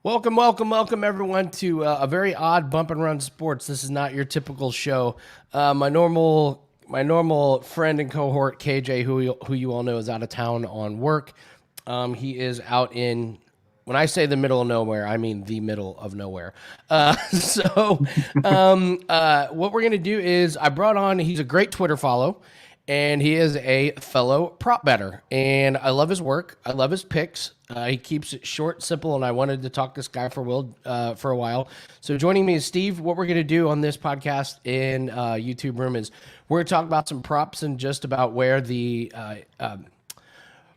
Welcome, everyone, to a very odd Bump and Run Sports. This is not your typical show. My normal friend and cohort KJ, who you all know, is out of town on work. He is out in, when I say the middle of nowhere, I mean the middle of nowhere. What we're gonna do is I brought on. He's a great Twitter follow. And he is a fellow prop better, and I love his work. I love his picks. He keeps it short, simple, and I wanted to talk this guy for a while. So joining me is Steve. What we're going to do on this podcast in YouTube room is we're going to talk about some props and just about where the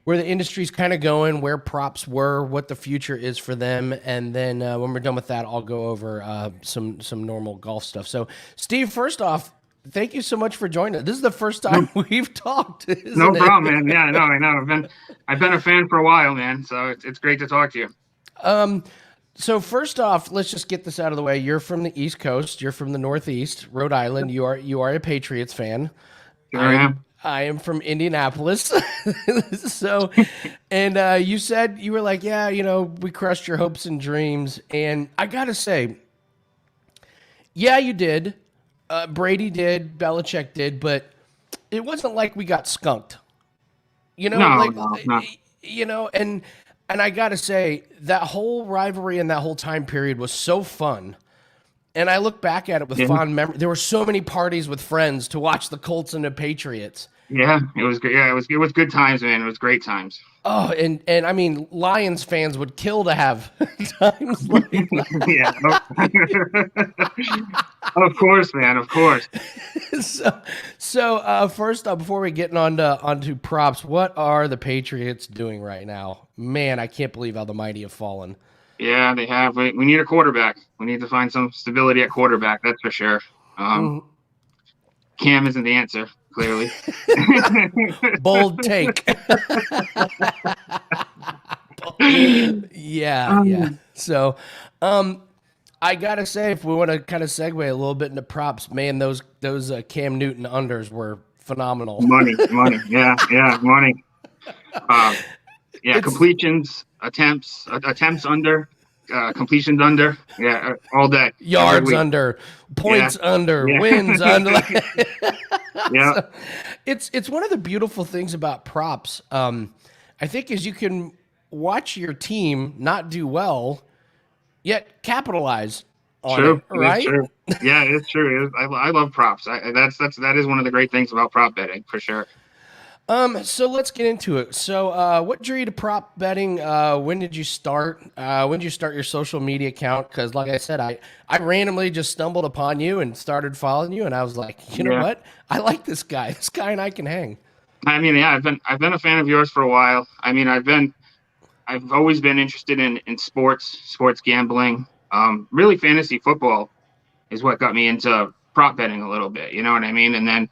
industry's kind of going, where props were, what the future is for them, and then when we're done with that, I'll go over some normal golf stuff. So, Steve, first off, thank you so much for joining us. This is the first time we've talked. No problem, man. Yeah, no, I know. I've been a fan for a while, man. So it's great to talk to you. So first off, let's just get this out of the way. You're from the East Coast. You're from the Northeast, Rhode Island. You are a Patriots fan. Here I am. I am from Indianapolis. You said you were like, yeah, we crushed your hopes and dreams. And I gotta say, yeah, you did. Brady did, Belichick did, but it wasn't like we got skunked. No. And I gotta say that whole rivalry and that whole time period was so fun. And I look back at it with fond memory. There were so many parties with friends to watch the Colts and the Patriots. Yeah, it was good. Yeah, it was good times, man. It was great times. Oh, and I mean, Lions fans would kill to have times like that. Yeah. Of course, man. Of course. So first up, before we get onto props, what are the Patriots doing right now? Man, I can't believe how the mighty have fallen. Yeah, they have. We need a quarterback. We need to find some stability at quarterback. That's for sure. Cam isn't the answer. Clearly. Bold take. Yeah. So, I gotta say, if we want to kind of segue a little bit into props, man, those Cam Newton unders were phenomenal. Money. Yeah, money. Completions, attempts under, completions under. Yeah, all that. Yards under, points under, wins under. Yeah. So it's one of the beautiful things about props. I think is you can watch your team not do well, yet capitalize on it, right? True. Yeah, it's true. I love props. That is one of the great things about prop betting for sure. So let's get into it. So, what drew you to prop betting? When did you start? When did you start your social media account? Because, like I said, I randomly just stumbled upon you and started following you, and I was like, you know what? I like this guy. This guy and I can hang. I mean, yeah, I've been a fan of yours for a while. I mean, I've always been interested in sports gambling. Really, fantasy football is what got me into prop betting a little bit. You know what I mean? And then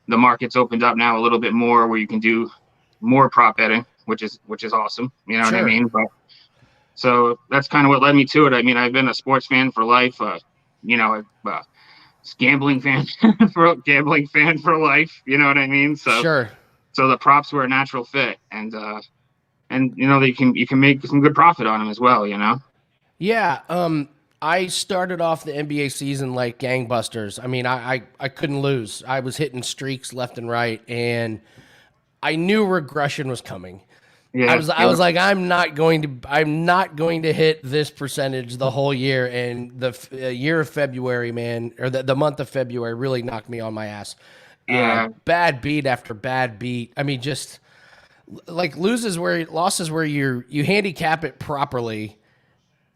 the market's opened up now a little bit more where you can do more prop betting, which is awesome. You know what I mean? But so that's kind of what led me to it. I mean, I've been a sports fan for life, gambling fan for life. You know what I mean? So So the props were a natural fit, and you can make some good profit on them as well. You know? Yeah. I started off the NBA season like gangbusters. I mean, I couldn't lose. I was hitting streaks left and right, and I knew regression was coming. Yeah, I was like, I'm not going to hit this percentage the whole year. And the year of February, man, or the month of February really knocked me on my ass. Yeah, bad beat after bad beat. I mean, just like losses where you handicap it properly.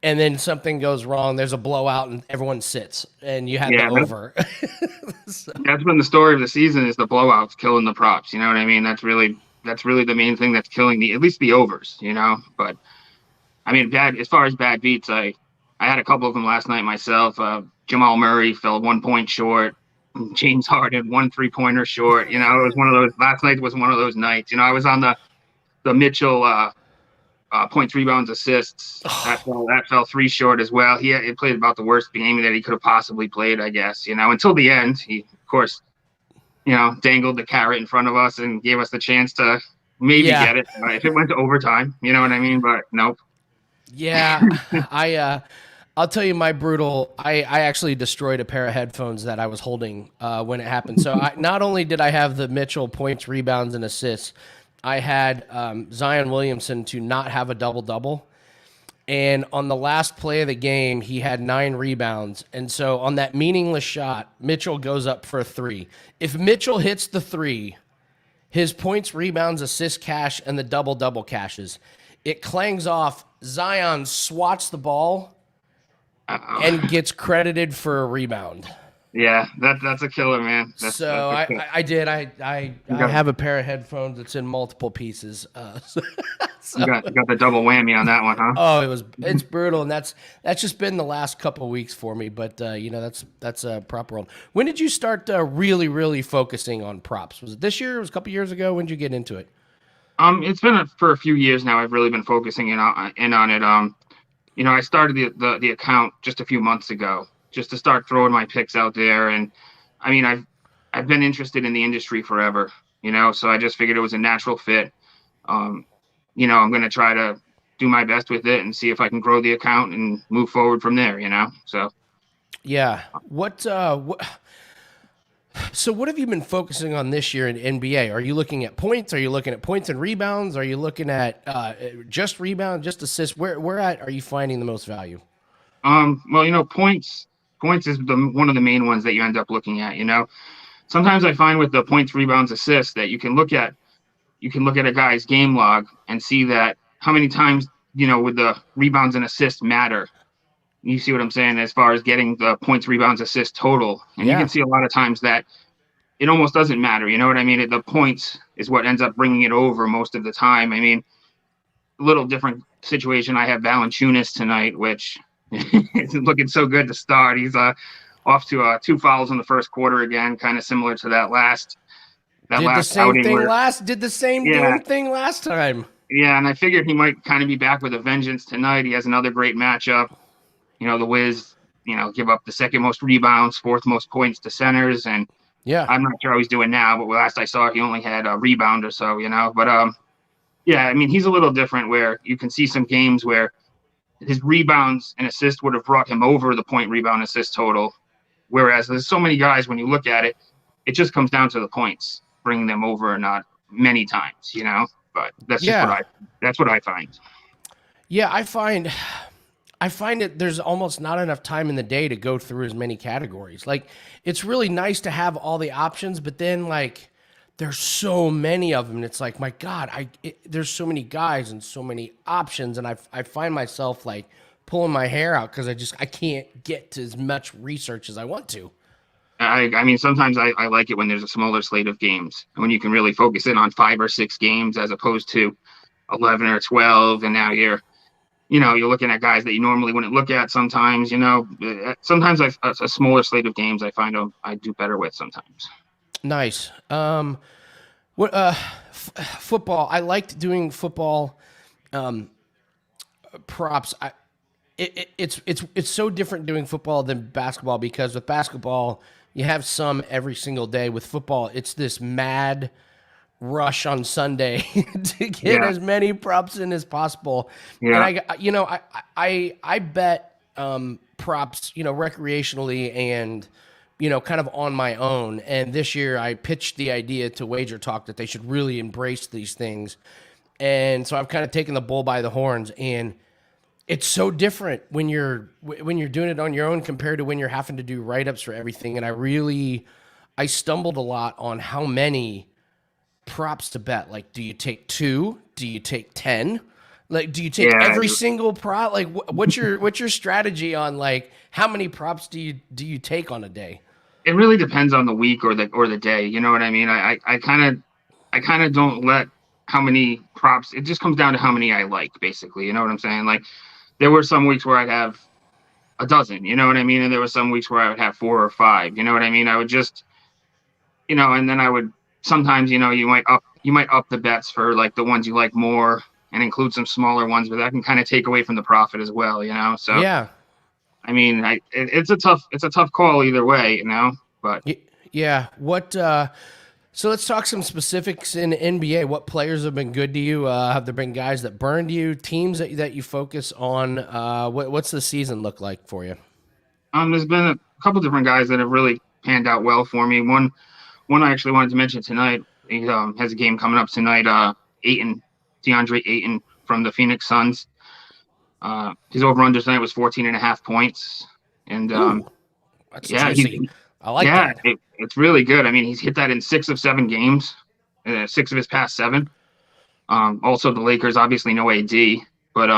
And then something goes wrong. There's a blowout, and everyone sits, and you have the over. That's been the story of the season: is the blowouts killing the props. You know what I mean? That's really the main thing that's killing at least the overs. You know, but I mean, as far as bad beats, I had a couple of them last night myself. Jamal Murray fell 1 point short. James Harden 1 3-pointer short. You know, it was one of those. Last night was one of those nights. You know, I was on the Mitchell. Points, rebounds, assists. That fell 3 short as well. He played about the worst game that he could have possibly played, I guess. You know, until the end, he of course, dangled the carrot in front of us and gave us the chance to maybe get it if it went to overtime. You know what I mean? But nope. Yeah, I'll tell you my brutal. I actually destroyed a pair of headphones that I was holding when it happened. So not only did I have the Mitchell points, rebounds, and assists, I had Zion Williamson to not have a double double. And on the last play of the game, he had 9 rebounds. And so on that meaningless shot, Mitchell goes up for a 3. If Mitchell hits the 3, his points, rebounds, assists cash, and the double double cashes. It clangs off. Zion swats the ball and gets credited for a rebound. Yeah, that's a killer, man. So I did. I have a pair of headphones that's in multiple pieces. You got the double whammy on that one, huh? Oh, it's brutal, and that's just been the last couple of weeks for me. But that's a prop world. When did you start really focusing on props? Was it this year? It was a couple years ago. When did you get into it? It's been for a few years now. I've really been focusing in on it. I started the account just a few months ago, just to start throwing my picks out there. And I mean, I've been interested in the industry forever, so I just figured it was a natural fit. I'm going to try to do my best with it and see if I can grow the account and move forward from there, so. Yeah. So what have you been focusing on this year in NBA? Are you looking at points? Are you looking at points and rebounds? Are you looking at just rebound, just assists? Where are you finding the most value? Well, points is one of the main ones that you end up looking at. Sometimes I find with the points, rebounds, assists that you can look at a guy's game log and see that how many times with the rebounds and assists matter. You see what I'm saying as far as getting the points, rebounds, assists total, and you can see a lot of times that it almost doesn't matter. You know what I mean? The points is what ends up bringing it over most of the time. I mean, a little different situation. I have Valanciunas tonight, which isn't looking so good to start. He's off to 2 fouls in the first quarter again, kind of similar to that last outing. Did the same damn thing last time. Yeah, and I figured he might kind of be back with a vengeance tonight. He has another great matchup. The Wiz, give up the second most rebounds, 4th most points to centers, and I'm not sure how he's doing now, but last I saw, he only had a rebound or so, But I mean, he's a little different where you can see some games where his rebounds and assists would have brought him over the point, rebound, assist total. Whereas there's so many guys, when you look at it, it just comes down to the points, bringing them over or not many times, But that's just that's what I find. Yeah, I find that there's almost not enough time in the day to go through as many categories. Like, it's really nice to have all the options, but then there's so many of them. And it's like, my God, there's so many guys and so many options. And I find myself pulling my hair out because I can't get to as much research as I want to. I mean, sometimes I like it when there's a smaller slate of games, when you can really focus in on 5 or 6 games as opposed to 11 or 12. And now you're looking at guys that you normally wouldn't look at sometimes, sometimes a smaller slate of games I find I do better with sometimes. Nice. Football. I liked doing football props. It's so different doing football than basketball, because with basketball, you have some every single day. With football, it's this mad rush on Sunday to get as many props in as possible. Yeah. And I bet props, recreationally and, kind of on my own. And this year I pitched the idea to Wager Talk that they should really embrace these things. And so I've kind of taken the bull by the horns, and it's so different when you're doing it on your own compared to when you're having to do write-ups for everything. And I stumbled a lot on how many props to bet. Like, do you take 2? Do you take 10? Like, do you take every single prop? Like, what's your strategy on how many props do you take on a day? It really depends on the week or the day. You know what I mean? I kind of don't let how many props. It just comes down to how many I like, basically. You know what I'm saying? Like, there were some weeks where I'd have a dozen. You know what I mean? And there were some weeks where I would have 4 or 5. You know what I mean? I would just, and then I would. Sometimes, you might up the bets for the ones you like more and include some smaller ones, but that can kind of take away from the profit as well, So yeah, I mean, it's a tough call either way, But yeah, what So let's talk some specifics in NBA. What players have been good to you? Have there been guys that burned you? Teams that you focus on? What's the season look like for you? There's been a couple different guys that have really panned out well for me. One I actually wanted to mention tonight. He has a game coming up tonight. DeAndre Ayton from the Phoenix Suns. His over/under tonight was 14.5 points, and Ooh, that's yeah, juicy. I like that. It's really good. I mean, he's hit that in 6 of 7 games, 6 of his past 7. Also, the Lakers obviously no AD, but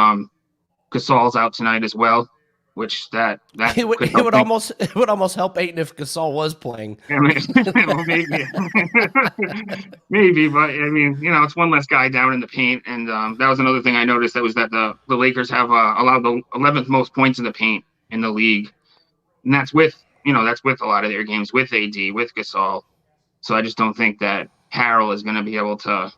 Gasol's out tonight as well, which that It would, could it help would things. almost it would almost help Ayton if Gasol was playing. I mean, well, maybe, maybe, but I mean, it's one less guy down in the paint, and that was another thing I noticed. That was that the Lakers have allowed the 11th most points in the paint in the league, and that's with a lot of their games with AD, with Gasol. So I just don't think that Harrell is going to be able to. I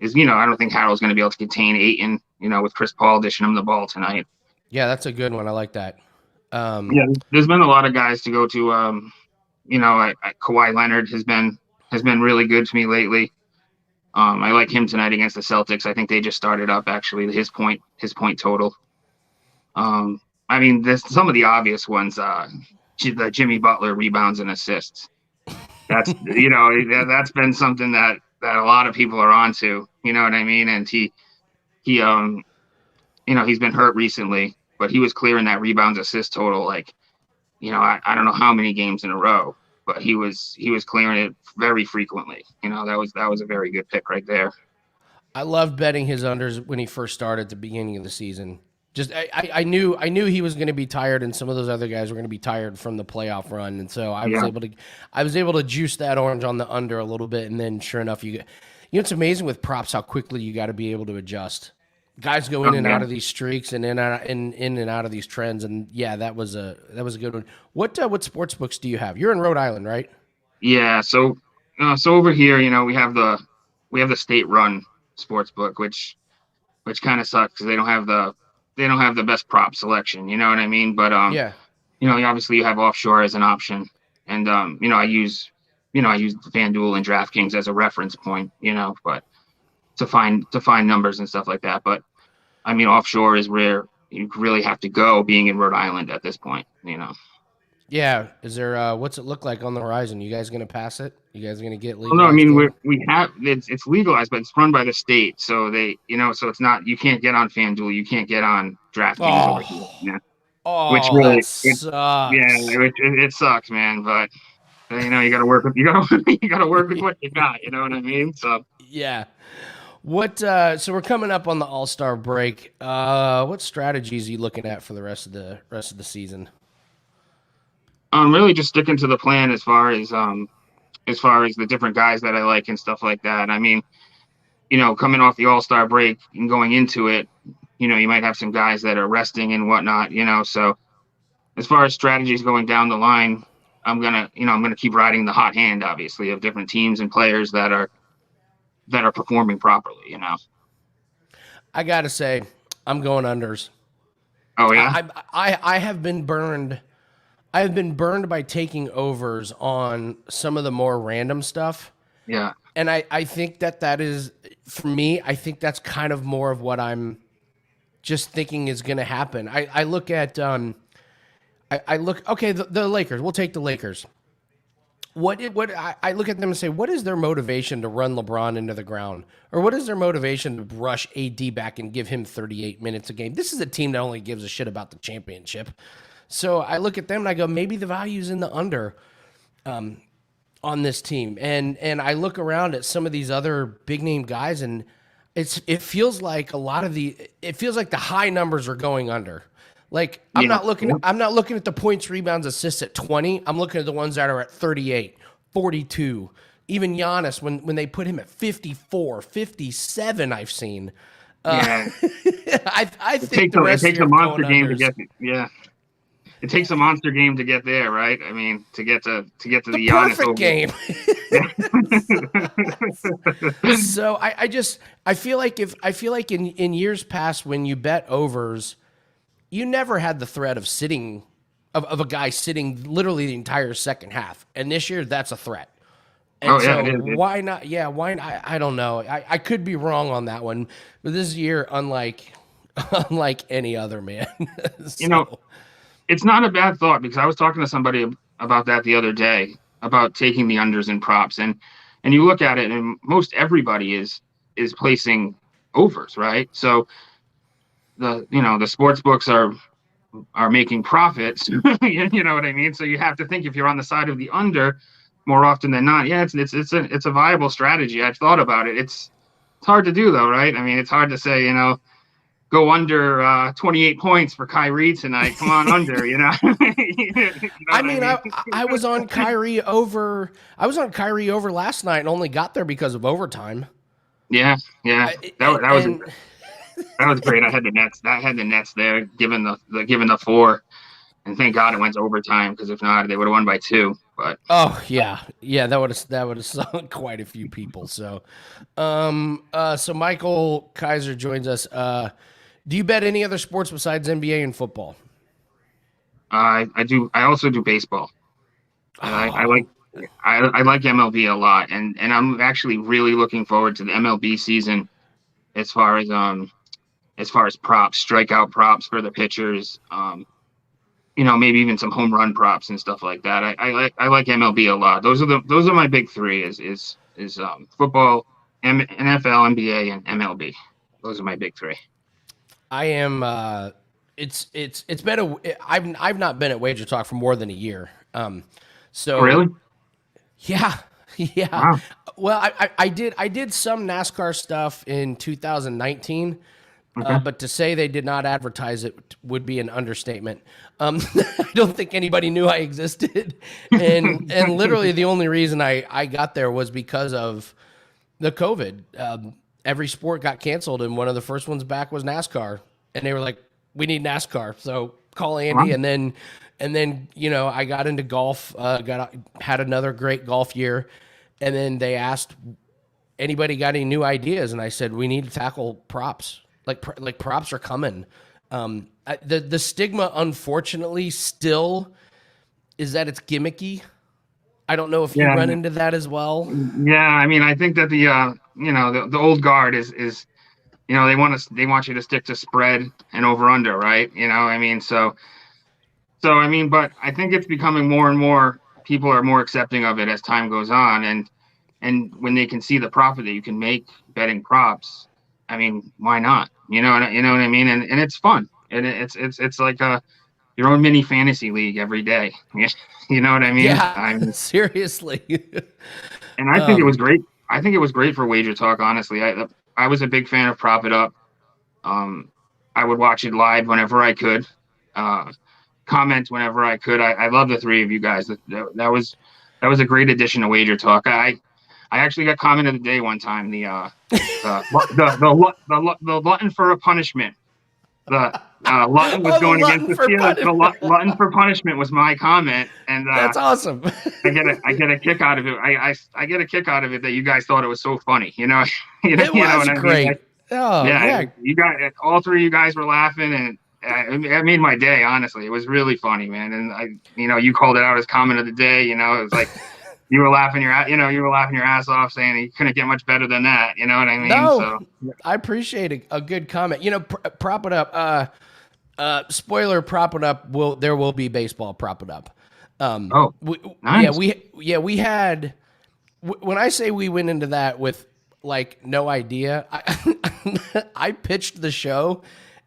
don't think Harrell's going to be able to contain Ayton. With Chris Paul dishing him the ball tonight. Yeah, that's a good one. I like that. Yeah, there's been a lot of guys to go to. Kawhi Leonard has been really good to me lately. I like him tonight against the Celtics. I think they just started up actually his point total. I mean, there's some of the obvious ones. The Jimmy Butler rebounds and assists. That's that's been something that a lot of people are onto. You know what I mean? And he's been hurt recently, but he was clearing that rebounds assist total like, I don't know how many games in a row, but he was clearing it very frequently. That was a very good pick right there. I loved betting his unders when he first started at the beginning of the season. Just I knew he was going to be tired, and some of those other guys were going to be tired from the playoff run, and so I was able to juice that orange on the under a little bit, and then sure enough, it's amazing with props how quickly you got to be able to adjust. Guys go in and out of these streaks and in and out of these trends, and yeah, that was a good one. What sports books do you have? You're in Rhode Island, right? Yeah, so over here, we have the state run sports book, which kind of sucks because they don't have the best prop selection. You know what I mean? But Yeah. Obviously you have offshore as an option, and I use FanDuel and DraftKings as a reference point. But to find numbers and stuff like that. But I mean, offshore is where you really have to go, being in Rhode Island at this point. Yeah. Is there what's it look like on the horizon? You guys gonna pass it? You guys gonna get legal? Well, no, I mean we have it's legalized, but it's run by the state, so so it's not, you can't get on FanDuel, you can't get on DraftKings over here. Yeah. Oh, Which really that sucks. It sucks, man. But you got to work with you got to work with what you got. You know what I mean? So yeah. What? So we're coming up on the All-Star break. What strategies are you looking at for the rest of the season? I'm really just sticking to the plan as far as the different guys that I like and stuff like that. I mean, coming off the All-Star break and going into it, you might have some guys that are resting and whatnot. So as far as strategies going down the line, I'm gonna keep riding the hot hand, obviously, of different teams and players that are performing properly. I gotta say, I'm going unders. Oh yeah. I have been burned. I have been burned by taking overs on some of the more random stuff. Yeah. And I think that is, for me, I think that's kind of more of what I'm just thinking is going to happen. I look at, okay, the Lakers. We'll take the Lakers. I look at them and say, what is their motivation to run LeBron into the ground? Or what is their motivation to rush AD back and give him 38 minutes a game? This is a team that only gives a shit about the championship. So I look at them and I go, maybe the value's in the under on this team. And I look around at some of these other big name guys, and it feels like the high numbers are going under. Like I'm not looking at the points, rebounds, assists at 20. I'm looking at the ones that are at 38, 42. Even Giannis, when they put him at 54, 57, I've seen. Yeah. I think it takes a monster game to get. Yeah. It takes a monster game to get there, right? I mean, to get to the Giannis perfect game. So I feel like in years past when you bet overs, you never had the threat of a guy sitting literally the entire second half. And this year, that's a threat. And Oh yeah, it so is. why not? Yeah, why not? I don't know. I could be wrong on that one, but this year, unlike unlike any other, man. You know, So it's not a bad thought because I was talking to somebody about that the other day about taking the unders in props, and you look at it, and most everybody is placing overs, right? So the sports books are making profits. You know what I mean? So you have to think if you're on the side of the under more often than not. Yeah, it's a viable strategy. I've thought about it. It's hard to do though, right? I mean, it's hard to say, go under 28 points for Kyrie tonight. Come on under, you know. You know I what I mean, mean? I was on Kyrie over. I was on Kyrie over last night and only got there because of overtime. Yeah, yeah. That was And that was great. I had the Nets. I had the Nets there, given the 4, and thank God it went to overtime because if not, they would have won by 2. But oh yeah, that would have sunk quite a few people. So, so Michael Kaiser joins us. Do you bet any other sports besides NBA and football? I do. I also do baseball. I like MLB a lot, and I'm actually really looking forward to the MLB season as far as props, strikeout props for the pitchers. Maybe even some home run props and stuff like that. I like MLB a lot. Those are my big three is football, NFL, NBA, and MLB. Those are my big three. I am. It's been I've not been at Wager Talk for more than a year. So Oh, really? yeah, yeah. Wow. Well, I did some NASCAR stuff in 2019, Okay. but to say they did not advertise it would be an understatement. I don't think anybody knew I existed, and literally the only reason I got there was because of the COVID. Every sport got canceled, and one of the first ones back was NASCAR, and they were like, "We need NASCAR, so call Andy." Wow. And then I got into golf, had another great golf year, and then they asked anybody got any new ideas, and I said we need to tackle props. Like props are coming. The stigma, unfortunately, still is that it's gimmicky. I don't know if you Yeah. run into that as well. Yeah. I mean, I think that the old guard is they want you to stick to spread and over under, right? I mean, but I think it's becoming more and more people are more accepting of it as time goes on, and when they can see the profit that you can make betting props, I mean, why not? You know what I mean? And it's fun, and it's like your own mini fantasy league every day. You know what I mean? Yeah, seriously. And I think it was great. I think it was great for Wager Talk. Honestly, I was a big fan of Prop It Up. I would watch it live whenever I could. Comment whenever I could. I love the three of you guys. That was a great addition to Wager Talk. I actually got comment of the day one time. The Lutton for a punishment. The Lutton was going against the Steelers. The Lutton for punishment was my comment, and that's awesome. I get a kick out of it. I get a kick out of it that you guys thought it was so funny. It was great. Like, oh yeah, you guys, all three of you guys were laughing, and it made my day. Honestly, it was really funny, man. And you called it out as comment of the day. It was like you were laughing your ass off, saying you couldn't get much better than that. You know what I mean? No, so I appreciate a good comment. Prop it up. Spoiler, prop it up. There will be baseball. Prop it up. Nice. We had. When I say we went into that with like no idea, I pitched the show,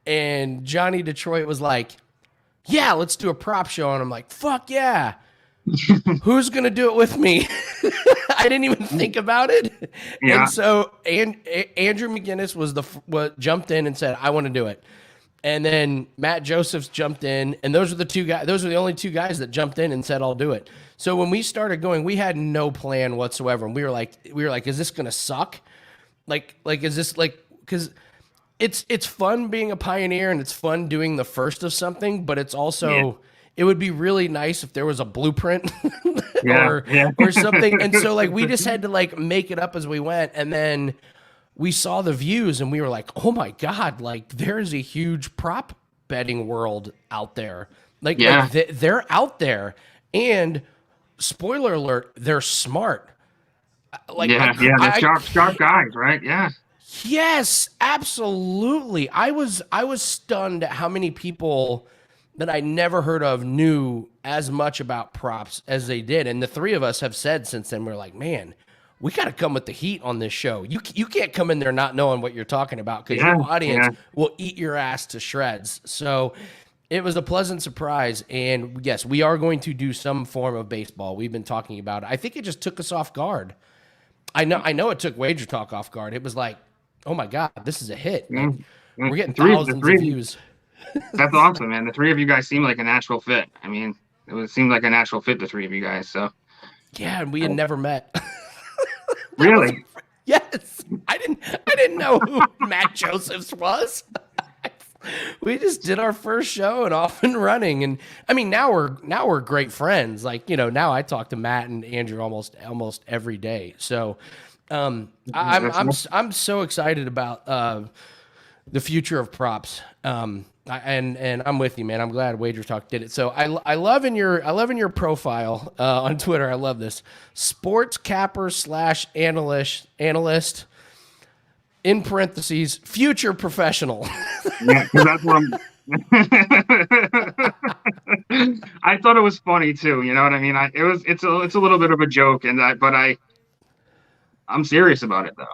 and Johnny Detroit was like, "Yeah, let's do a prop show," and I'm like, "Fuck yeah." Who's gonna do it with me? I didn't even think about it. Yeah. And so Andrew McGinnis was jumped in and said, "I want to do it." And then Matt Josephs jumped in, and those are the only two guys that jumped in and said, "I'll do it." So when we started going, we had no plan whatsoever. And we were like, is this gonna suck? Like is this like, because it's fun being a pioneer and it's fun doing the first of something, but it's also it would be really nice if there was a blueprint or something. And so like we just had to like make it up as we went, and then we saw the views and we were like, "Oh my God, like there's a huge prop betting world out there." Like they're out there, and spoiler alert, they're smart. The sharp guys, right? Yeah. Yes, absolutely. I was stunned at how many people that I never heard of knew as much about props as they did. And the three of us have said since then, we're like, man, we got to come with the heat on this show. You can't come in there not knowing what you're talking about because your audience will eat your ass to shreds. So it was a pleasant surprise. And yes, we are going to do some form of baseball. We've been talking about it. I think it just took us off guard. I know it took Wager Talk off guard. It was like, oh my God, this is a hit. Like, we're getting thousands of views. That's awesome, man. The three of you guys seem like a natural fit. I mean, it seemed like a natural fit, the three of you guys. So yeah, and we had never met. Really? Yes. I didn't know who Matt Josephs was. We just did our first show and off and running. And I mean, now we're great friends. Like, now I talk to Matt and Andrew almost every day. So I'm so excited about the future of props. And I'm with you, man. I'm glad Wager Talk did it. So I love in your profile on Twitter. I love this sports capper / analyst in parentheses future professional. Yeah, because that's what I'm. I thought it was funny too. You know what I mean? It's a little bit of a joke, but I'm serious about it though.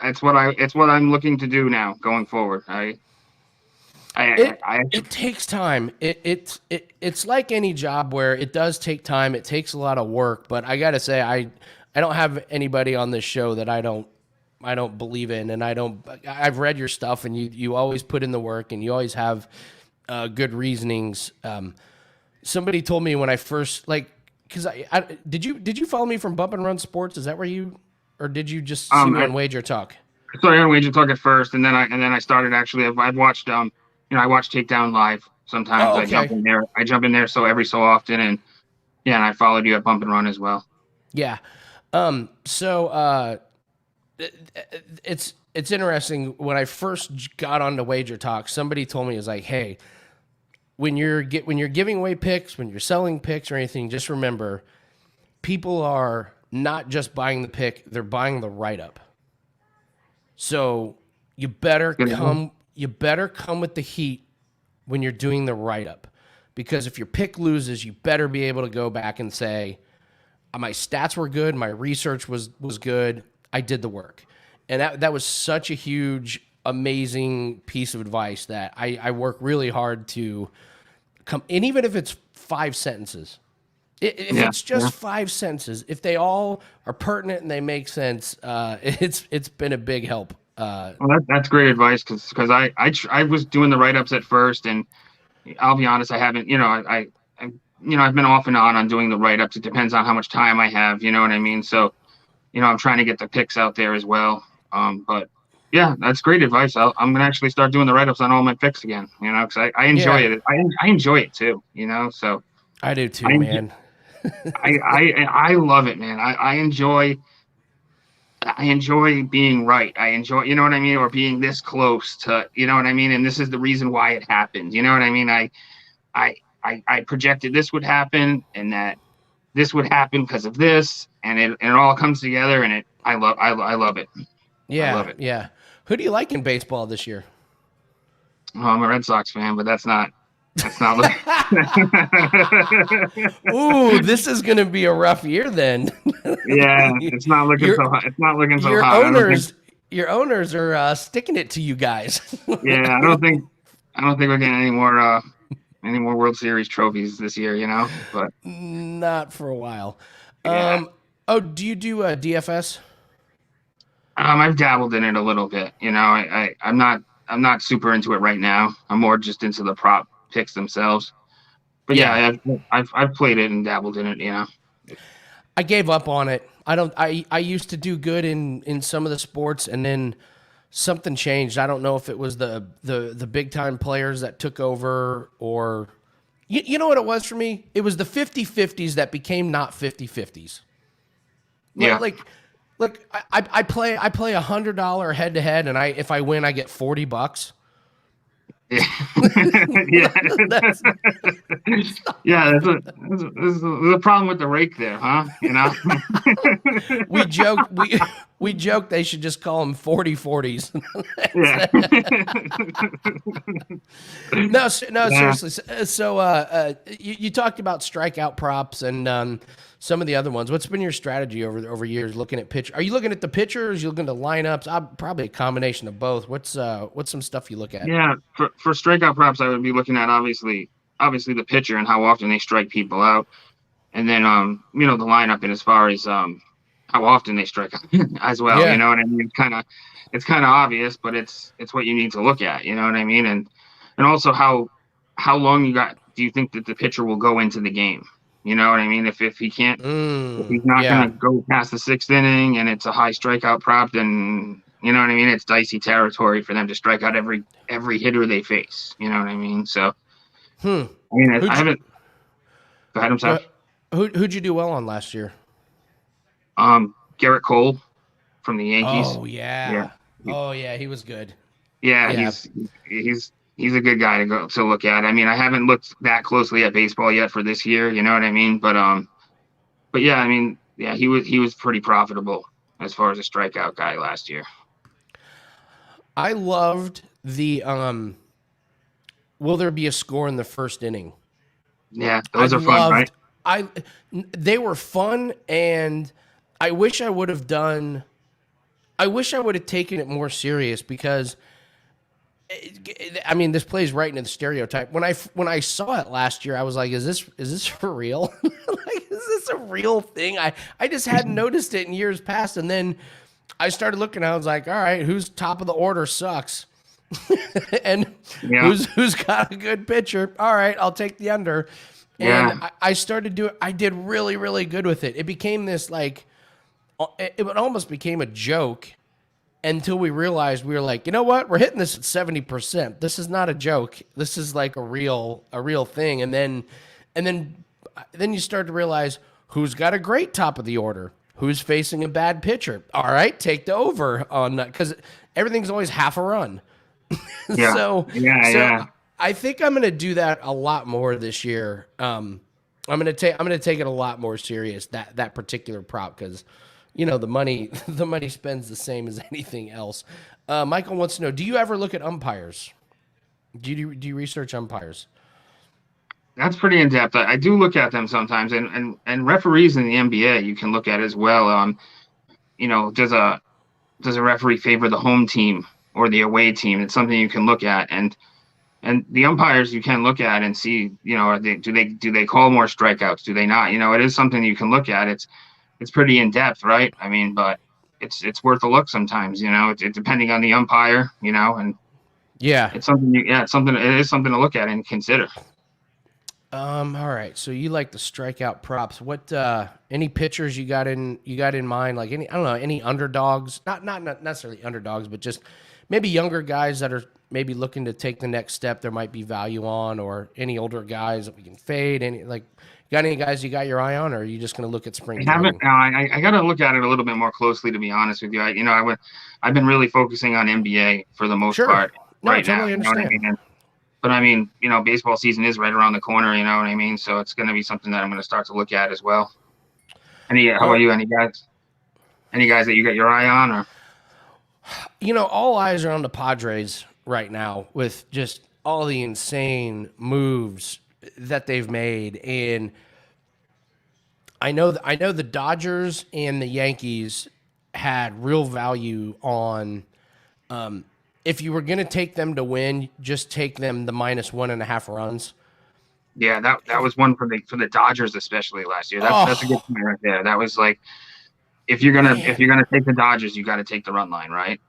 It's what I'm looking to do now going forward. It takes time. It's like any job where it does take time. It takes a lot of work, but I gotta say, I don't have anybody on this show that I don't believe in, and I've read your stuff, and you always put in the work, and you always have good reasonings. Somebody told me when I first because did you follow me from Bump and Run Sports? Is that where or did you just see me on Wager Talk? I started on Wager Talk at first, and then I started actually. I've watched I watch Takedown Live sometimes. Oh, okay. I jump in there every so often, and I followed you at Bump and Run as well. Yeah. It's interesting. When I first got onto Wager Talk, somebody told me, it was like, hey, when you're giving away picks, when you're selling picks or anything, just remember, people are not just buying the pick, they're buying the write-up. So you better come with the heat when you're doing the write-up, because if your pick loses, you better be able to go back and say, my stats were good, my research was good, I did the work. And that was such a huge, amazing piece of advice that I work really hard to come. And even if it's 5 sentences, if it's just 5 sentences, if they all are pertinent and they make sense, it's been a big help. Well, that's great advice, because I was doing the write-ups at first, and I'll be honest, I haven't, I've been off and on doing the write-ups. It depends on how much time I have, you know what I mean? So, I'm trying to get the picks out there as well. But yeah, that's great advice. I'm going to actually start doing the write-ups on all my picks again, because I enjoy it. I enjoy it too, so. I do too, man. I love it, man. I enjoy being right. I enjoy, you know what I mean? Or being this close to, you know what I mean? And this is the reason why it happened. You know what I mean? I projected this would happen, and that this would happen because of this, and it all comes together, and I love it. Yeah. I love it. Yeah. Who do you like in baseball this year? Oh, I'm a Red Sox fan, but that's not Ooh, this is going to be a rough year then. Yeah, it's not looking so hot. It's not looking so hot. Your owners are sticking it to you guys. Yeah, I don't think we're getting any more World Series trophies this year, but not for a while. Yeah. Do you do DFS? I've dabbled in it a little bit. I'm not super into it right now. I'm more just into the prop picks themselves. But yeah, I've played it and dabbled in it. I gave up on it. I used to do good in some of the sports, and then something changed. I don't know if it was the big time players that took over, or you know what it was for me? It was the 50-50s that became not 50-50s. Yeah. Look, I play $100 head to head, and if I win, I get $40. Yeah. Yeah. Yeah, there's a problem with the rake there, huh? You know? We joked we joked they should just call them 40-40s. Yeah. No, no, Yeah. seriously. So, you talked about strikeout props and some of the other ones. What's been your strategy over years looking at pitch? Are you looking at the pitchers? You looking at the lineups? Probably a combination of both. What's some stuff you look at? Yeah. For strikeout props, I would be looking at obviously the pitcher and how often they strike people out. And then the lineup and as far as how often they strike out as well. You Yeah. know what I mean? It's kind of obvious, but it's what you need to look at, you know what I mean? And also how long do you think that the pitcher will go into the game? You know what I mean? If he's not Yeah. gonna go past the sixth inning and it's a high strikeout prop, then you know what I mean? It's dicey territory for them to strike out every hitter they face. You know what I mean? So I mean I haven't go ahead, I'm sorry. Who'd you do well on last year? Garrett Cole from the Yankees. Oh yeah. Oh yeah, he was good. Yeah, Yeah. he's a good guy to look at. I mean, I haven't looked that closely at baseball yet for this year, you know what I mean? But yeah, I mean, yeah, he was pretty profitable as far as a strikeout guy last year. I loved the will there be a score in the first inning? Yeah, those are fun, right? They were fun, and I wish I would have taken it more serious because I mean, this plays right into the stereotype. When I saw it last year, I was like, is this for real? Like, is this a real thing? I just hadn't noticed it in years past, and then I started looking. I was like, all right, who's top of the order sucks, and Yeah. who's got a good pitcher? All right, I'll take the under. And Yeah. I started doing. I did really, really good with it. It became this like, it almost became a joke until we realized we were like, you know what? We're hitting this at 70%. This is not a joke. This is like a real thing. And then you start to realize who's got a great top of the order, who's facing a bad pitcher. All right, take the over on that because everything's always half a run. Yeah. So Yeah. I think I'm going to do that a lot more this year. I'm going to take it a lot more serious that particular prop because the money spends the same as anything else. Michael wants to know: do you ever look at umpires? Do you research umpires? That's pretty in depth. I do look at them sometimes, and referees in the NBA you can look at as well. Does a referee favor the home team or the away team? It's something you can look at, and the umpires you can look at and see. Do they call more strikeouts? Do they not? It is something you can look at. It's pretty in depth, right? I mean, but it's worth a look sometimes. It's depending on the umpire. And Yeah. it's something. It is something to look at and consider. All right. So you like the strikeout props? What any pitchers you got in mind? Like any underdogs? Not necessarily underdogs, but just maybe younger guys that are maybe looking to take the next step. There might be value on, or any older guys that we can fade. Got any guys you got your eye on, or are you just going to look at spring? I haven't. I got to look at it a little bit more closely, to be honest with you. I've been really focusing on NBA for the most part right now. Totally understand. You know what I mean? But I mean, baseball season is right around the corner. You know what I mean? So it's going to be something that I'm going to start to look at as well. How about you? Any guys that you got your eye on, or? All eyes are on the Padres right now with just all the insane moves that they've made, and I know the Dodgers and the Yankees had real value on. If you were going to take them to win, just take them the -1.5 runs. Yeah, that was one for the Dodgers especially last year. That's a good point right there. That was like, if you're gonna take the Dodgers, you got to take the run line, right?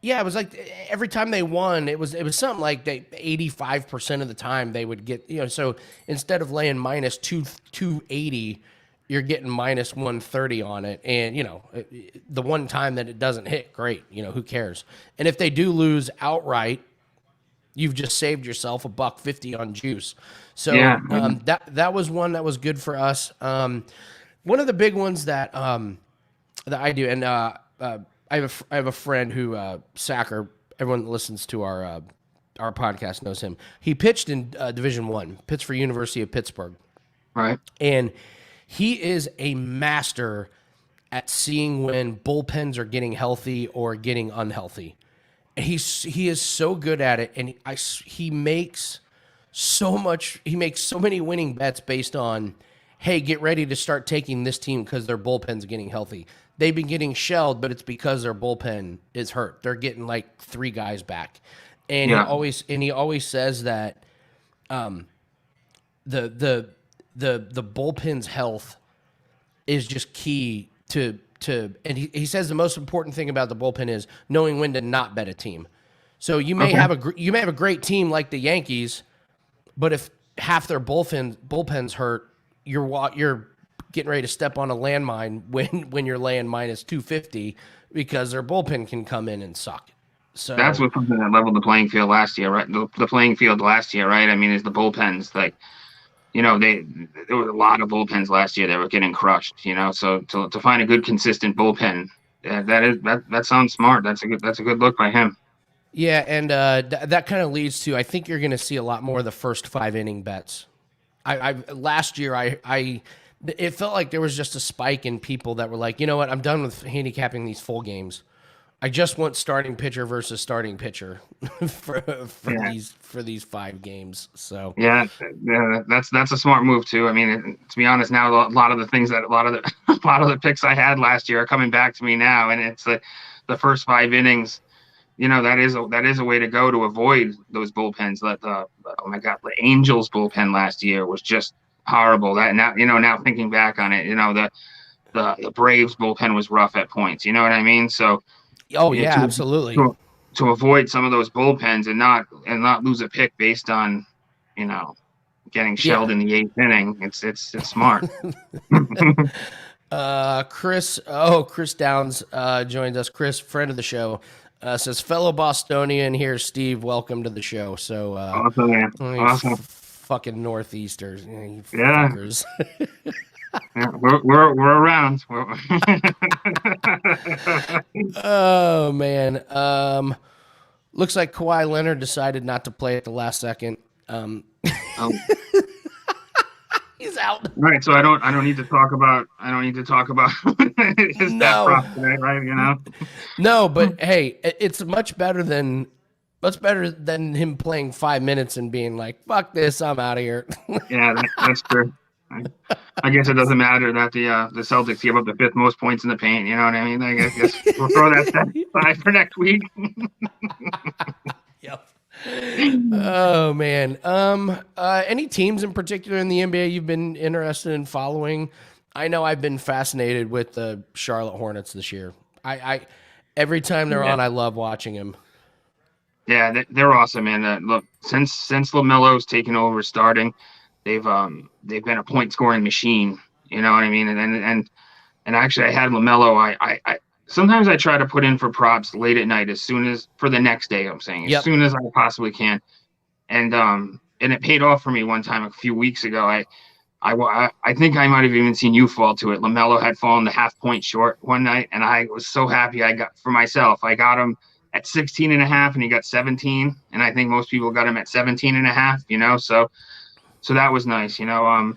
Yeah, it was like every time they won, it was something like 85% of the time they would get, so instead of laying -280, you're getting -130 on it. And, the one time that it doesn't hit, great, who cares? And if they do lose outright, you've just saved yourself $1.50 on juice. So that was one that was good for us. One of the big ones that I do, and I have a friend who Sacker. Everyone that listens to our our podcast knows him. He pitched in Division I, pitched for University of Pittsburgh. Right. And he is a master at seeing when bullpens are getting healthy or getting unhealthy. And he is so good at it, and he makes so many winning bets based on, hey, get ready to start taking this team because their bullpen's getting healthy. They've been getting shelled, but it's because their bullpen is hurt. They're getting like 3 guys back. And he always says that the bullpen's health is just key to and he says the most important thing about the bullpen is knowing when to not bet a team. So you may have a great team like the Yankees, but if half their bullpen's hurt, you're getting ready to step on a landmine when you're laying minus 250 because their bullpen can come in and suck. So that's what something that leveled the playing field last year, right? The playing field last year, right? I mean, is the bullpens like, you know, there was a lot of bullpens last year that were getting crushed, you know. So to find a good consistent bullpen, that sounds smart. That's a good look by him. Yeah, and that kind of leads to, I think you're going to see a lot more of the first 5 inning bets. Last year it felt like there was just a spike in people that were like, you know what, I'm done with handicapping these full games. I just want starting pitcher versus starting pitcher for these 5 games. So yeah, that's a smart move too. I mean, to be honest, now a lot of the picks I had last year are coming back to me now, and it's the first 5 innings. You know, that is a way to go to avoid those bullpens. Oh my God, the Angels bullpen last year was just horrible. That now thinking back on it, you know, the Braves bullpen was rough at points. You know what I mean? So. Oh yeah, absolutely. To avoid some of those bullpens and not lose a pick based on, you know, getting shelled in the 8th inning. It's smart. Chris Downs joins us. Chris, friend of the show, says, fellow Bostonian here, Steve, welcome to the show. So awesome, man. Awesome. Fucking Northeasters. You yeah. Fuckers. Yeah, we're around. Oh man. Looks like Kawhi Leonard decided not to play at the last second. He's out. Right, so I don't need to talk about his stat prop today, right? You know. No, but hey, it's much better than him playing 5 minutes and being like, "Fuck this, I'm out of here." Yeah, that's true. I guess it doesn't matter that the Celtics give up the 5th most points in the paint. You know what I mean? I guess we'll throw that aside for next week. Yep. Oh man. Any teams in particular in the NBA you've been interested in following? I know I've been fascinated with the Charlotte Hornets this year. I every time they're on, I love watching them. Yeah, they're awesome, man. Look, since LaMelo's taken over starting, they've been a point scoring machine. You know what I mean? And actually, I had LaMelo. I sometimes I try to put in for props late at night, as soon as for the next day. I'm saying as soon as I possibly can, and it paid off for me one time a few weeks ago. I think I might have even seen you fall to it. LaMelo had fallen the half point short one night, and I was so happy. I got him at 16.5, and he got 17, and I think most people got him at 17.5. You know, so that was nice. You know,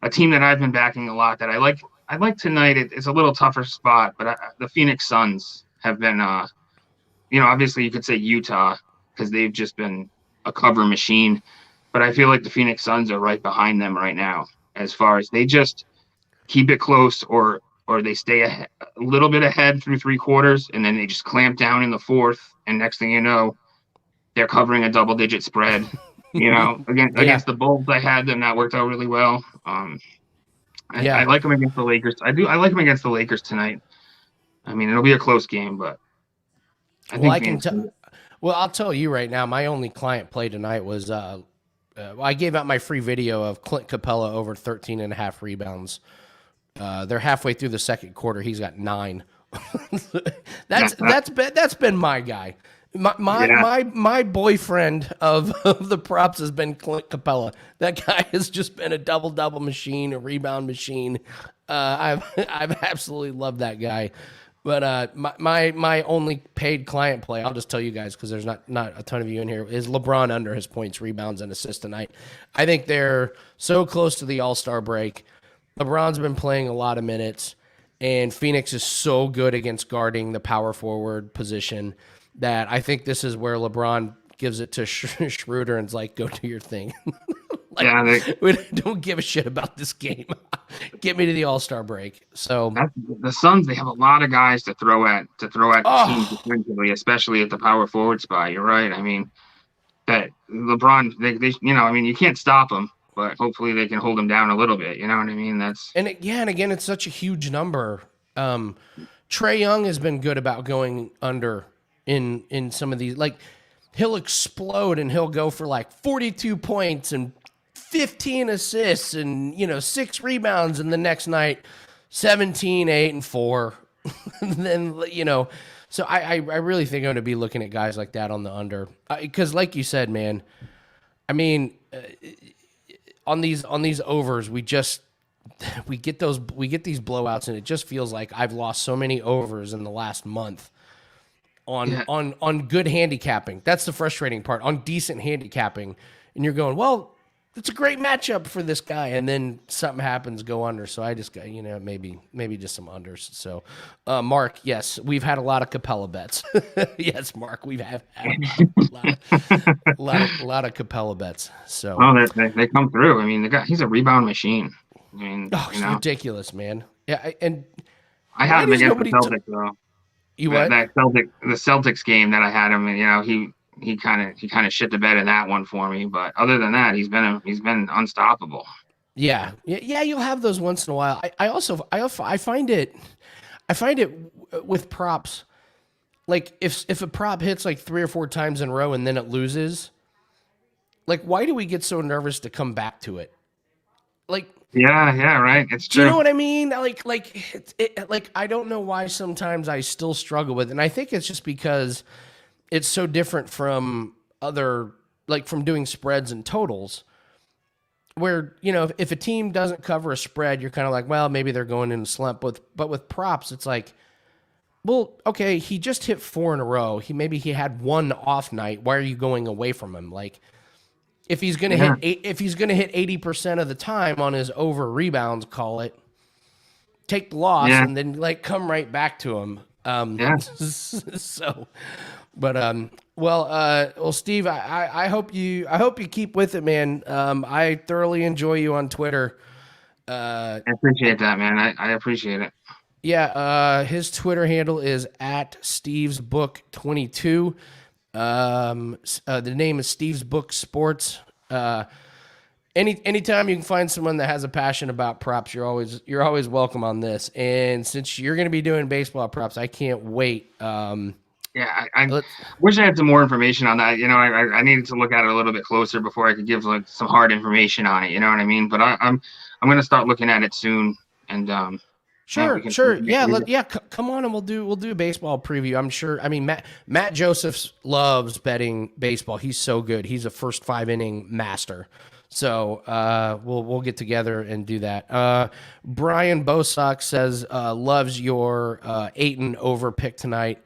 a team that I've been backing a lot that I like tonight. It's a little tougher spot, but the Phoenix Suns have been, you know, obviously you could say Utah because they've just been a cover machine, but I feel like the Phoenix Suns are right behind them right now as far as they just keep it close or they stay a little bit ahead through 3 quarters, and then they just clamp down in the 4th, and next thing you know, they're covering a double-digit spread. You know, against the Bulls, I had them. That worked out really well. I like them against the Lakers. I like them against the Lakers tonight. I mean, it'll be a close game, but I'll tell you right now, my only client play tonight was I gave out my free video of Clint Capella over 13.5 rebounds. They're halfway through the second quarter. He's got 9. That's been my guy. My boyfriend of the props has been Clint Capella. That guy has just been a double machine, a rebound machine. I've absolutely loved that guy. But my only paid client play, I'll just tell you guys because there's not a ton of you in here, is LeBron under his points, rebounds, and assists tonight. I think they're so close to the All-Star break. LeBron's been playing a lot of minutes, and Phoenix is so good against guarding the power forward position that I think this is where LeBron gives it to Schroeder and is like, go do your thing. We don't give a shit about this game. Get me to the All-Star break. So the Suns, they have a lot of guys to throw at teams defensively, especially at the power forward spot. You're right. I mean, that LeBron, they I mean, you can't stop them, but hopefully they can hold them down a little bit. You know what I mean? And again, it's such a huge number. Trae Young has been good about going under in some of these. Like, he'll explode and he'll go for like 42 points and 15 assists and 6 rebounds, and the next night 17, 8, and 4. And then so I really think I'm going to be looking at guys like that on the under, because like you said, man, I mean, on these overs, we get these blowouts, and it just feels like I've lost so many overs in the last month on good handicapping. That's the frustrating part, on decent handicapping, and you're going, well, it's a great matchup for this guy, and then something happens, go under. So I just got, maybe just some unders. So, Mark, yes, we've had a lot of Capella bets. Yes, Mark, we've had a lot of Capella bets. So, they come through. I mean, he's a rebound machine. I mean, it's ridiculous, man. Yeah, and I had him against the Celtics though. You what? The Celtics game that I had him, and he kind of shit the bed in that one for me. But other than that, he's been unstoppable. Yeah. You'll have those once in a while. I find it with props. Like if a prop hits like 3 or 4 times in a row and then it loses, like, why do we get so nervous to come back to it? Like, yeah, right. It's true. Do you know what I mean? Like I don't know why sometimes I still struggle with it. And I think it's just because it's so different from from doing spreads and totals, where, if a team doesn't cover a spread, you're kind of like, well, maybe they're going in a slump. But with props, it's like, well, okay, he just hit 4 in a row. Maybe he had one off night. Why are you going away from him? Like, if he's gonna hit 80% of the time on his over rebounds, call it, take the loss, and then like come right back to him. So. But well, Steve, I hope you keep with it, man. I thoroughly enjoy you on Twitter. I appreciate that, man. I appreciate it. Yeah, his Twitter handle is @StevesBook22. The name is Steve's Book Sports. Anytime you can find someone that has a passion about props, you're always welcome on this. And since you're going to be doing baseball props, I can't wait. I wish I had some more information on that. I needed to look at it a little bit closer before I could give like some hard information on it. You know what I mean? But I'm going to start looking at it soon. And sure. Yeah. Come on, and we'll do a baseball preview. I'm sure. I mean, Matt Joseph loves betting baseball. He's so good. He's a first 5-inning master. So we'll get together and do that. Brian Bosock says loves your 8 and over pick tonight.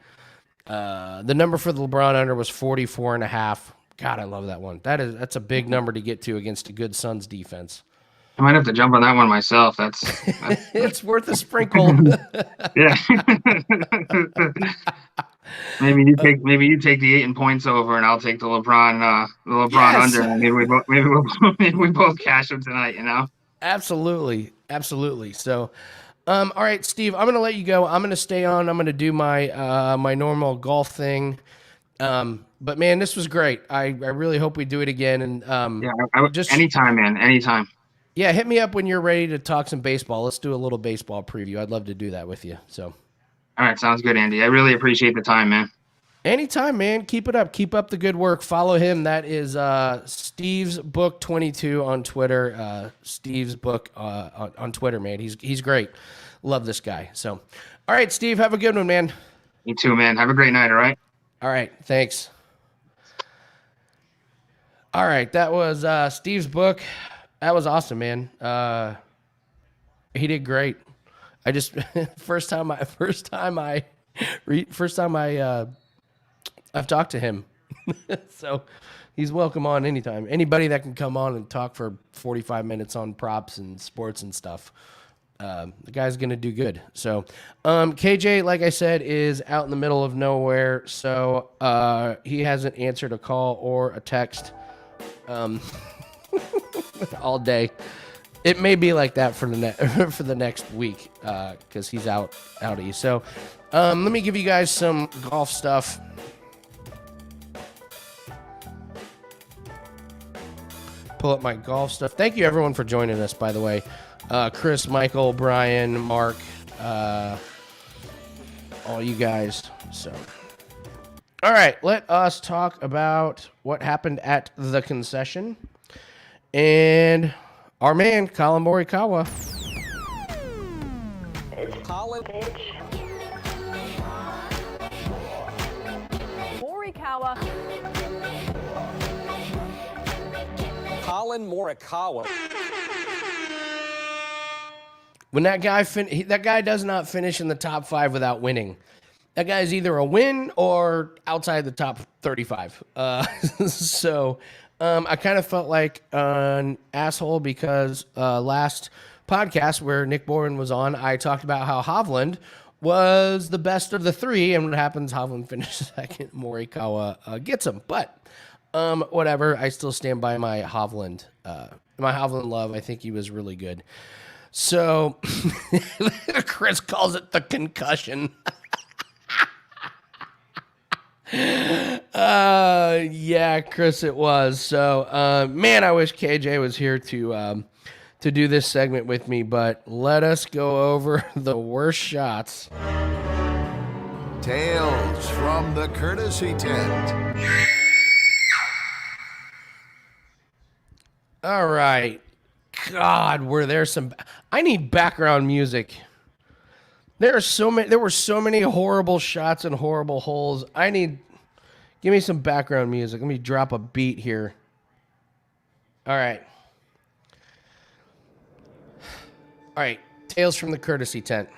The number for the LeBron under was 44.5. God, I love that one. That's a big number to get to against a good Suns defense. I might have to jump on that one myself. That's it's worth a sprinkle. Yeah. Maybe you take the 8 and points over, and I'll take the LeBron under. Maybe we both cash them tonight. Absolutely. So. All right, Steve, I'm going to let you go. I'm going to stay on. I'm going to do my my normal golf thing. But man, this was great. I really hope we do it again. And anytime, man, anytime. Yeah, hit me up when you're ready to talk some baseball. Let's do a little baseball preview. I'd love to do that with you. So. All right, sounds good, Andy. I really appreciate the time, man. Anytime, man. Keep it up. Keep up the good work. Follow him. That is Steve's Book 22 on Twitter. Steve's Book on Twitter, man. He's great. Love this guy. So, all right, Steve, have a good one, man. You too, man. Have a great night, all right? All right, thanks. All right, that was Steve's Book. That was awesome, man. He did great. I just first time I've talked to him. So he's welcome on anytime. Anybody that can come on and talk for 45 minutes on props and sports and stuff. The guy's going to do good. So, KJ, like I said, is out in the middle of nowhere. So, he hasn't answered a call or a text, all day. It may be like that for for the next week, cause he's outie. So, let me give you guys some golf stuff. Pull up my golf stuff. Thank you everyone for joining us, by the way. Chris, Michael, Brian, Mark, all you guys. So, all right, let us talk about what happened at the concession and our man, Colin Morikawa. Colin Morikawa. When that guy does not finish in the top 5 without winning. That guy is either a win or outside the top 35. So I kind of felt like an asshole because last podcast where Nick Boren was on, I talked about how Hovland was the best of the 3, and what happens, Hovland finished second, Morikawa gets him. But whatever, I still stand by my Hovland love. I think he was really good. So, Chris calls it the concussion. Yeah, Chris, it was. So, man, I wish KJ was here to do this segment with me, but let us go over the worst shots. Tales from the courtesy tent. All right. God, were there some... I need background music. There were so many horrible shots and horrible holes. Give me some background music. Let me drop a beat here. All right. Tales from the courtesy tent.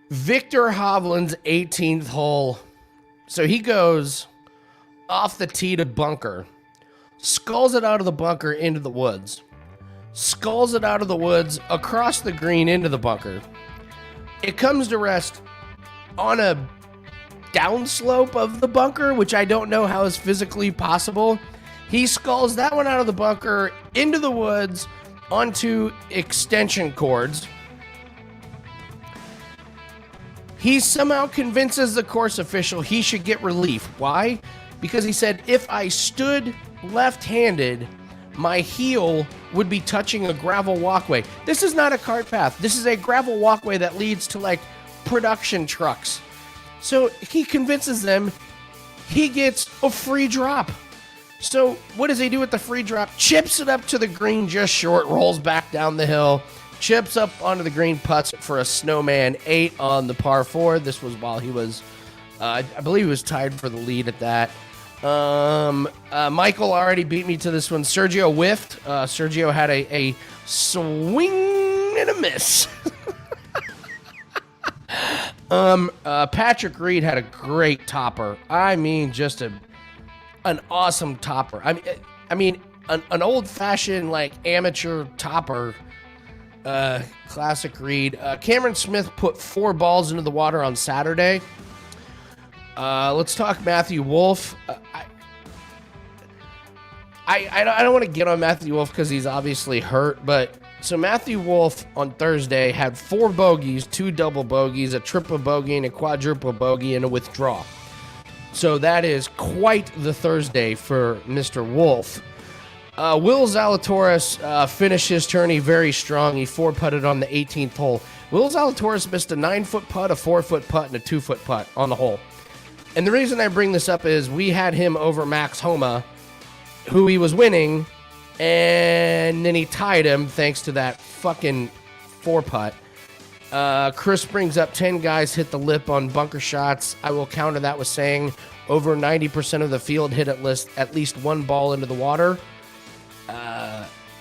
Victor Hovland's 18th hole. So he goes off the tee to bunker. Sculls it out of the bunker into the woods. Sculls it out of the woods across the green into the bunker. It comes to rest on a downslope of the bunker, which I don't know how is physically possible. He sculls that one out of the bunker into the woods onto extension cords. He somehow convinces the course official he should get relief. Why? Because he said, if I stood left-handed, my heel would be touching a gravel walkway. This is not a cart path. This is a gravel walkway that leads to like production trucks. So he convinces them he gets a free drop. So what does he do with the free drop? Chips it up to the green just short, rolls back down the hill, chips up onto the green, putts for a snowman 8 on the par 4. This was while he was, I believe he was tied for the lead at that. Michael already beat me to this one. Sergio whiffed. Sergio had a swing and a miss. Patrick Reed had a great topper. I mean, just an awesome topper. I mean, an old-fashioned like amateur topper. Classic Reed. Cameron Smith put 4 balls into the water on Saturday. Let's talk Matthew Wolfe. I don't want to get on Matthew Wolfe because he's obviously hurt, but so Matthew Wolfe on Thursday had 4 bogeys, 2 double bogeys, a triple bogey, and a quadruple bogey, and a withdrawal. So that is quite the Thursday for Mr. Wolfe. Will Zalatoris finished his tourney very strong. He 4-putted on the 18th hole. Will Zalatoris missed a 9-foot putt, a 4-foot putt, and a 2-foot putt on the hole. And the reason I bring this up is we had him over Max Homa, who he was winning, and then he tied him thanks to that fucking 4-putt. Chris brings up 10 guys hit the lip on bunker shots. I will counter that with saying over 90% of the field hit at least 1 ball into the water.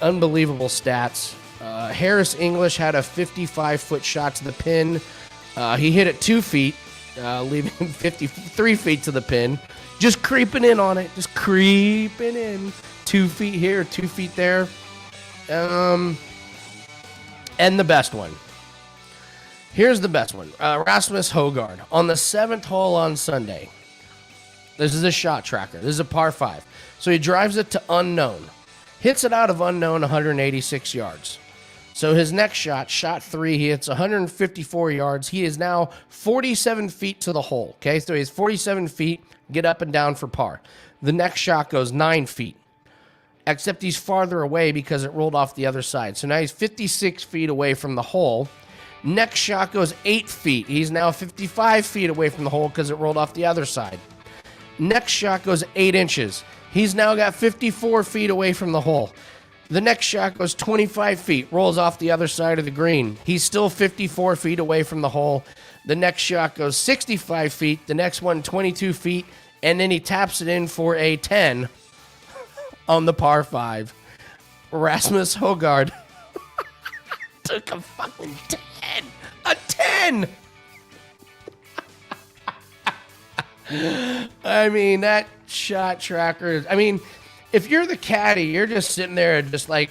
Unbelievable stats. Harris English had a 55-foot shot to the pin. He hit it 2 feet, leaving 53 feet to the pin. Just creeping in on it. Just creeping in. 2 feet here, 2 feet there. And the best one. Here's the best one. Rasmus Højgaard on the 7th hole on Sunday. This is a shot tracker. This is a par 5. So he drives it to unknown. Hits it out of unknown 186 yards. So his next shot, shot 3, he hits 154 yards. He is now 47 feet to the hole. Okay, so he's 47 feet, get up and down for par. The next shot goes 9 feet. Except he's farther away because it rolled off the other side. So now he's 56 feet away from the hole. Next shot goes 8 feet. He's now 55 feet away from the hole because it rolled off the other side. Next shot goes 8 inches. He's now got 54 feet away from the hole. The next shot goes 25 feet, rolls off the other side of the green. He's still 54 feet away from the hole. The next shot goes 65 feet. The next one, 22 feet. And then he taps it in for a 10 on the par 5. Rasmus Højgaard took a fucking 10. A 10! I mean, that shot tracker. I mean, if you're the caddy, you're just sitting there and just like,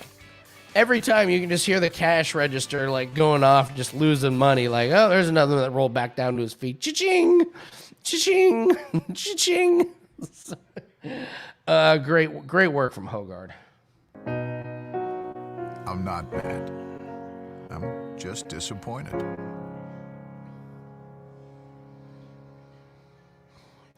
every time you can just hear the cash register like going off, just losing money. Like, oh, there's another one that rolled back down to his feet. Cha-ching! Cha-ching! Cha-ching! Great work from Højgaard. I'm not mad. I'm just disappointed.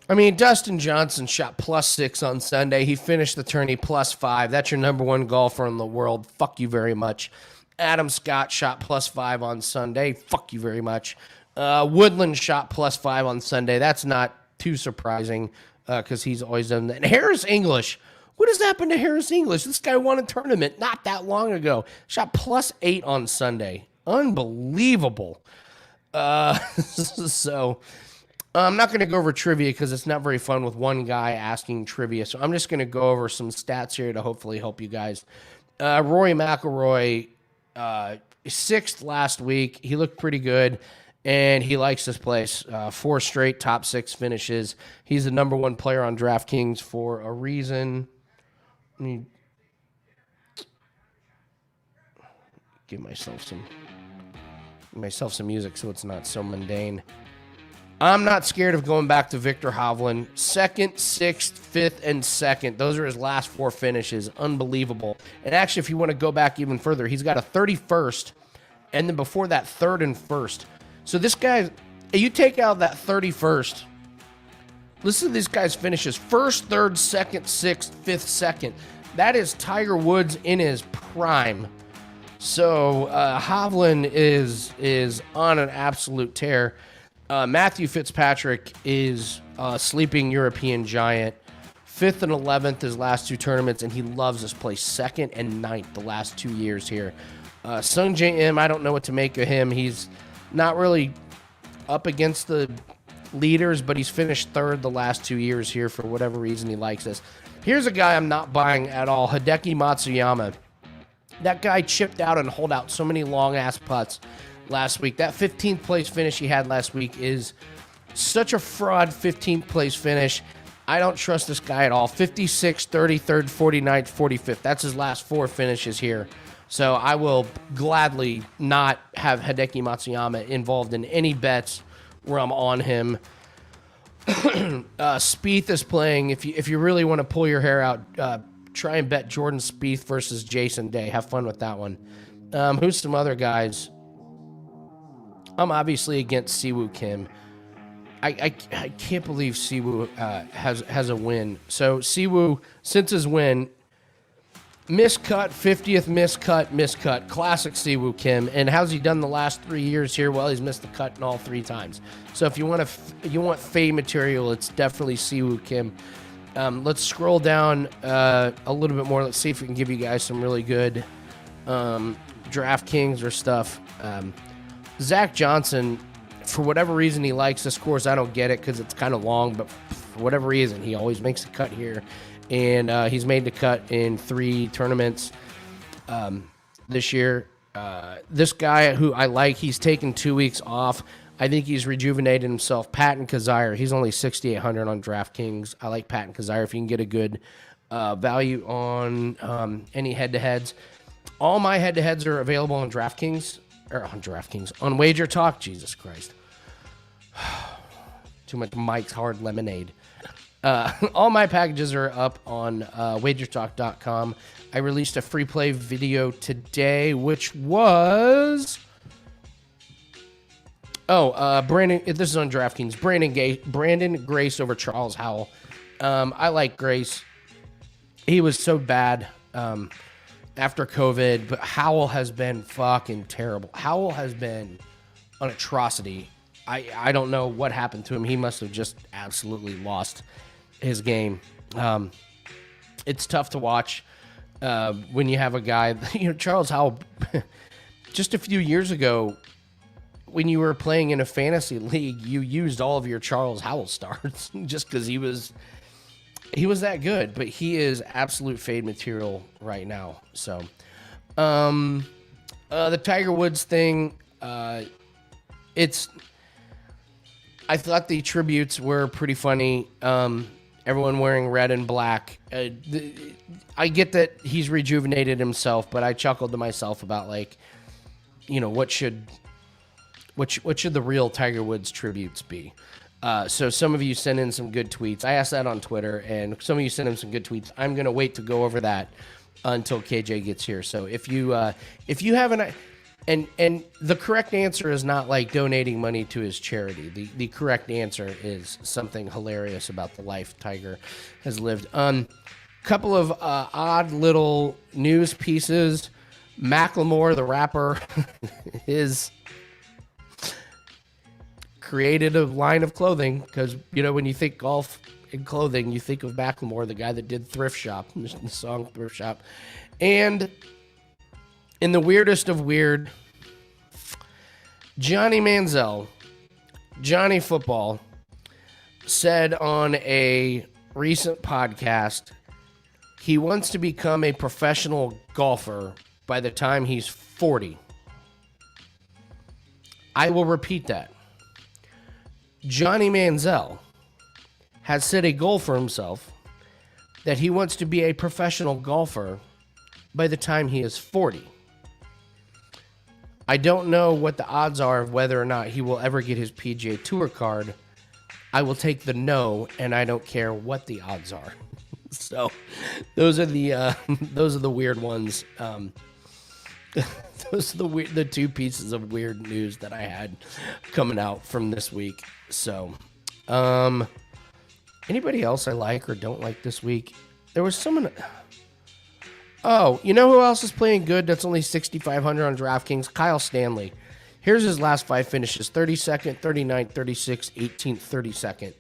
I mean, Dustin Johnson shot +6 on Sunday. He finished the tourney +5. That's your number one golfer in the world. Fuck you very much. Adam Scott shot +5 on Sunday. Fuck you very much. Woodland shot +5 on Sunday. That's not too surprising because he's always done that. And Harris English. What has happened to Harris English? This guy won a tournament not that long ago. Shot +8 on Sunday. Unbelievable. So I'm not going to go over trivia because it's not very fun with one guy asking trivia. So I'm just going to go over some stats here to hopefully help you guys. Rory Mcilroy, 6th last week. He looked pretty good, and he likes this place. 4 straight top 6 finishes. He's the number 1 player on DraftKings for a reason. Let me give myself some music so it's not so mundane. I'm not scared of going back to Viktor Hovland. 2nd, 6th, 5th, and 2nd. Those are his last 4 finishes. Unbelievable. And actually, if you want to go back even further, he's got a 31st, and then before that, 3rd and 1st. So this guy, you take out that 31st. Listen to this guy's finishes. 1st, 3rd, 2nd, 6th, 5th, 2nd. That is Tiger Woods in his prime. So Hovland is on an absolute tear. Matthew Fitzpatrick is a sleeping European giant. 5th and 11th his last 2 tournaments, and he loves this place. 2nd and 9th the last 2 years here. Sung J M, I don't know what to make of him. He's not really up against the leaders, but he's finished 3rd the last 2 years here for whatever reason he likes this. Here's a guy I'm not buying at all, Hideki Matsuyama. That guy chipped out and holed out so many long-ass putts last week. That 15th place finish he had last week is such a fraud 15th place finish. I don't trust this guy at all. 56th, 33rd, 49th, 45th. That's his last 4 finishes here. So I will gladly not have Hideki Matsuyama involved in any bets where I'm on him. Spieth is playing. If you really want to pull your hair out, try and bet Jordan Spieth versus Jason Day. Have fun with that one. Who's some other guys? I'm obviously against Siwoo Kim. I can't believe Siwoo has a win. So Siwoo, since his win, miscut, 50th, miscut. Classic Siwoo Kim. And how's he done the last 3 years here? Well, he's missed the cut in all 3 times. So if you want fade material, it's definitely Siwoo Kim. Let's scroll down a little bit more. Let's see if we can give you guys some really good DraftKings or stuff. Zach Johnson, for whatever reason he likes this course. I don't get it because it's kind of long, but for whatever reason, he always makes the cut here. And he's made the cut in 3 tournaments this year. This guy who I like, he's taken 2 weeks off. I think he's rejuvenated himself. Patton Kazire, he's only 6,800 on DraftKings. I like Patton Kazire if you can get a good value on any head-to-heads. All my head-to-heads are available on DraftKings, on Wager Talk. Jesus Christ. Too much Mike's Hard Lemonade. All my packages are up on wagertalk.com. I released a free play video today, which was... Brandon, this is on DraftKings. Brandon Grace over Charles Howell. I like Grace. He was so bad after COVID, but Howell has been fucking terrible. Howell has been an atrocity. I don't know what happened to him. He must have just absolutely lost his game. It's tough to watch when you have a guy, Charles Howell, just a few years ago, when you were playing in a fantasy league, you used all of your Charles Howell starts just because he was that good, but he is absolute fade material right now. So, the Tiger Woods thing, I thought the tributes were pretty funny. Everyone wearing red and black. I get that he's rejuvenated himself, but I chuckled to myself about what should the real Tiger Woods tributes be? So some of you sent in some good tweets. I asked that on Twitter, and some of you sent in some good tweets. I'm going to wait to go over that until KJ gets here. So if you haven't, and the correct answer is not like donating money to his charity. The correct answer is something hilarious about the life Tiger has lived. Couple of odd little news pieces. Macklemore, the rapper, is created a line of clothing because, when you think golf and clothing, you think of Macklemore, the guy that did Thrift Shop, the song Thrift Shop. And in the weirdest of weird, Johnny Manziel, Johnny Football, said on a recent podcast he wants to become a professional golfer by the time he's 40. I will repeat that. Johnny Manziel has set a goal for himself that he wants to be a professional golfer by the time he is 40. I don't know what the odds are of whether or not he will ever get his PGA Tour card. I will take the no, and I don't care what the odds are. So, those are the weird ones. Those are the two pieces of weird news that I had coming out from this week. So, anybody else I like or don't like this week? There was someone. Oh, you know who else is playing good? That's only 6,500 on DraftKings. Kyle Stanley. Here's his last 5 finishes: 32nd, 39th, 36th, 18th, 32nd.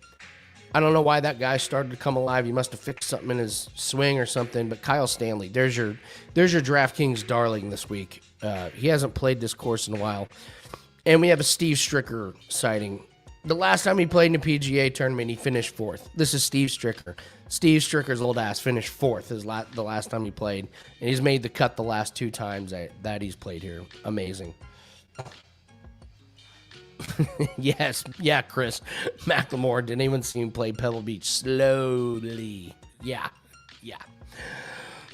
I don't know why that guy started to come alive. He must have fixed something in his swing or something. But Kyle Stanley, there's your DraftKings darling this week. He hasn't played this course in a while. And we have a Steve Stricker sighting. The last time he played in a PGA tournament, he finished 4th. This is Steve Stricker. Steve Stricker's old ass finished 4th the last time he played. And he's made the cut the last 2 times that he's played here. Amazing. Yes. Yeah, Chris. Macklemore didn't even see him play Pebble Beach slowly. Yeah.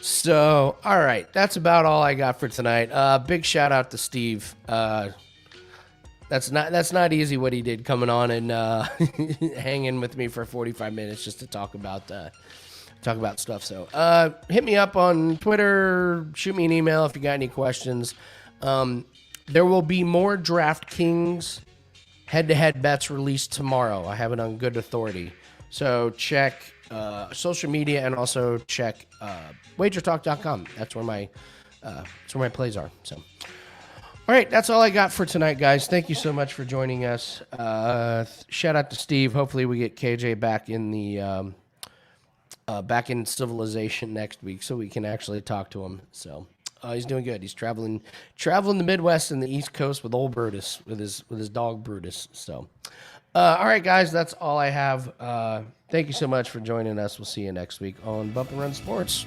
So, all right. That's about all I got for tonight. Big shout out to Steve. That's not easy what he did coming on and hanging with me for 45 minutes just to talk about stuff. So hit me up on Twitter, shoot me an email if you got any questions. There will be more DraftKings head-to-head bets released tomorrow. I have it on good authority. So check social media and also check wagertalk.com. That's where my plays are. So. All right, that's all I got for tonight, guys. Thank you so much for joining us. Shout out to Steve. Hopefully, we get KJ back in the back in civilization next week, so we can actually talk to him. So he's doing good. He's traveling the Midwest and the East Coast with old Brutus, with his dog Brutus. So, all right, guys, that's all I have. Thank you so much for joining us. We'll see you next week on Bump and Run Sports.